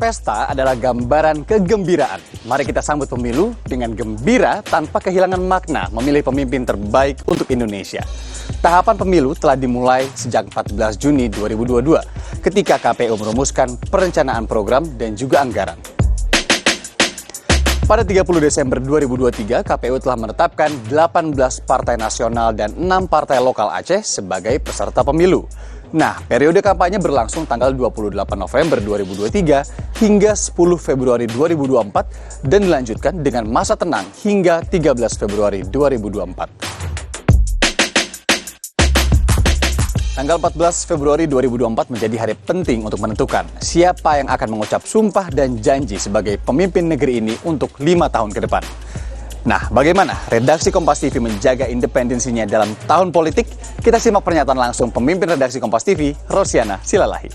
Pesta adalah gambaran kegembiraan. Mari kita sambut pemilu dengan gembira tanpa kehilangan makna memilih pemimpin terbaik untuk Indonesia. Tahapan pemilu telah dimulai sejak 14 Juni 2022 ketika KPU merumuskan perencanaan program dan juga anggaran. Pada 30 Desember 2023, KPU telah menetapkan 18 partai nasional dan 6 partai lokal Aceh sebagai peserta pemilu. Nah, periode kampanye berlangsung tanggal 28 November 2023 hingga 10 Februari 2024 dan dilanjutkan dengan masa tenang hingga 13 Februari 2024. Tanggal 14 Februari 2024 menjadi hari penting untuk menentukan siapa yang akan mengucap sumpah dan janji sebagai pemimpin negeri ini untuk 5 tahun ke depan. Nah, bagaimana redaksi Kompas TV menjaga independensinya dalam tahun politik? Kita simak pernyataan langsung pemimpin redaksi Kompas TV, Rosiana Silalahi.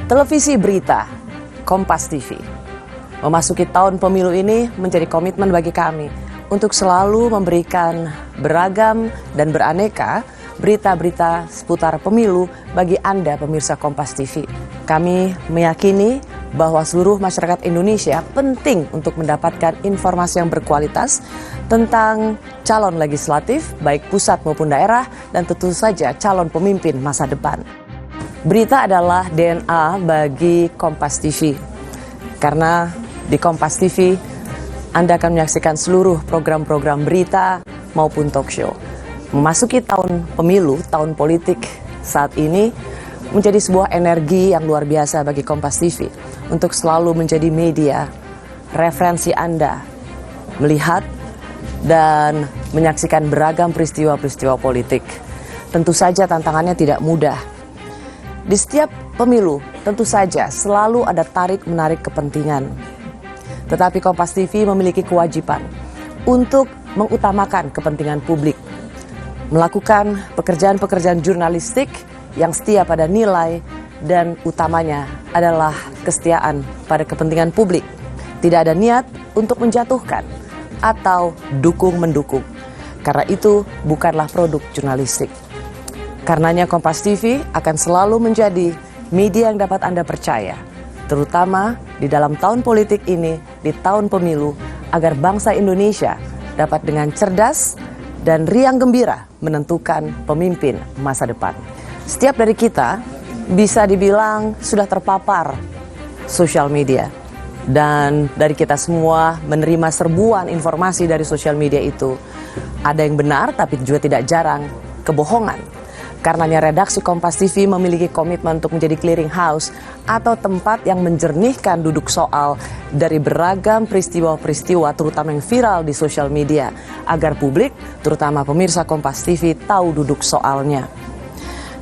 Televisi berita, Kompas TV. Memasuki tahun pemilu ini menjadi komitmen bagi kami untuk selalu memberikan beragam dan beraneka berita-berita seputar pemilu bagi Anda pemirsa Kompas TV. Kami meyakini bahwa seluruh masyarakat Indonesia penting untuk mendapatkan informasi yang berkualitas tentang calon legislatif baik pusat maupun daerah dan tentu saja calon pemimpin masa depan. Berita adalah DNA bagi Kompas TV. Karena di Kompas TV Anda akan menyaksikan seluruh program-program berita maupun talk show. Memasuki tahun pemilu, tahun politik saat ini menjadi sebuah energi yang luar biasa bagi Kompas TV untuk selalu menjadi media referensi Anda melihat dan menyaksikan beragam peristiwa-peristiwa politik. Tentu saja tantangannya tidak mudah. Di setiap pemilu tentu saja selalu ada tarik-menarik kepentingan. Tetapi Kompas TV memiliki kewajiban untuk mengutamakan kepentingan publik, melakukan pekerjaan-pekerjaan jurnalistik yang setia pada nilai dan utamanya adalah kesetiaan pada kepentingan publik. Tidak ada niat untuk menjatuhkan atau dukung-mendukung. Karena itu bukanlah produk jurnalistik. Karenanya Kompas TV akan selalu menjadi media yang dapat Anda percaya, terutama di dalam tahun politik ini, di tahun pemilu, agar bangsa Indonesia dapat dengan cerdas dan riang gembira menentukan pemimpin masa depan. Setiap dari kita bisa dibilang sudah terpapar sosial media. Dan dari kita semua menerima serbuan informasi dari sosial media itu. Ada yang benar tapi juga tidak jarang kebohongan. Karenanya redaksi Kompas TV memiliki komitmen untuk menjadi clearing house atau tempat yang menjernihkan duduk soal dari beragam peristiwa-peristiwa terutama yang viral di sosial media agar publik, terutama pemirsa Kompas TV, tahu duduk soalnya.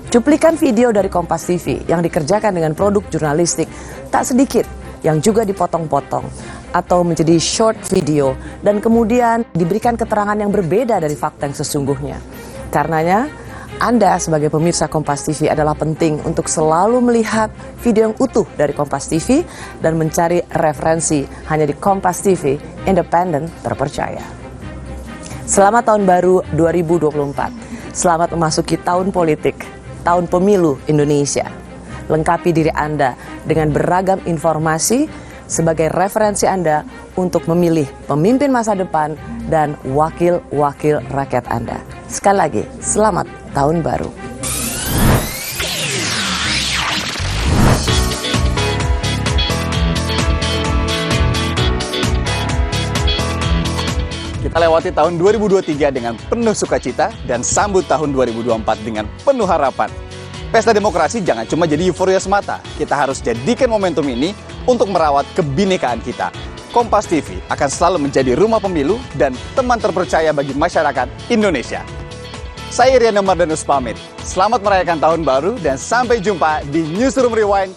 Cuplikan video dari Kompas TV yang dikerjakan dengan produk jurnalistik tak sedikit yang juga dipotong-potong atau menjadi short video dan kemudian diberikan keterangan yang berbeda dari fakta yang sesungguhnya. Karenanya Anda sebagai pemirsa Kompas TV adalah penting untuk selalu melihat video yang utuh dari Kompas TV dan mencari referensi hanya di Kompas TV, independen, terpercaya. Selamat tahun baru 2024. Selamat memasuki tahun politik, tahun pemilu Indonesia. Lengkapi diri Anda dengan beragam informasi sebagai referensi Anda untuk memilih pemimpin masa depan dan wakil-wakil rakyat Anda. Sekali lagi, selamat tahun baru. Kita lewati tahun 2023 dengan penuh sukacita dan sambut tahun 2024 dengan penuh harapan. Pesta demokrasi jangan cuma jadi euforia semata. Kita harus jadikan momentum ini untuk merawat kebinekaan kita. Kompas TV akan selalu menjadi rumah pemilu dan teman terpercaya bagi masyarakat Indonesia. Saya Riano Mardanus pamit. Selamat merayakan tahun baru dan sampai jumpa di Newsroom Rewind.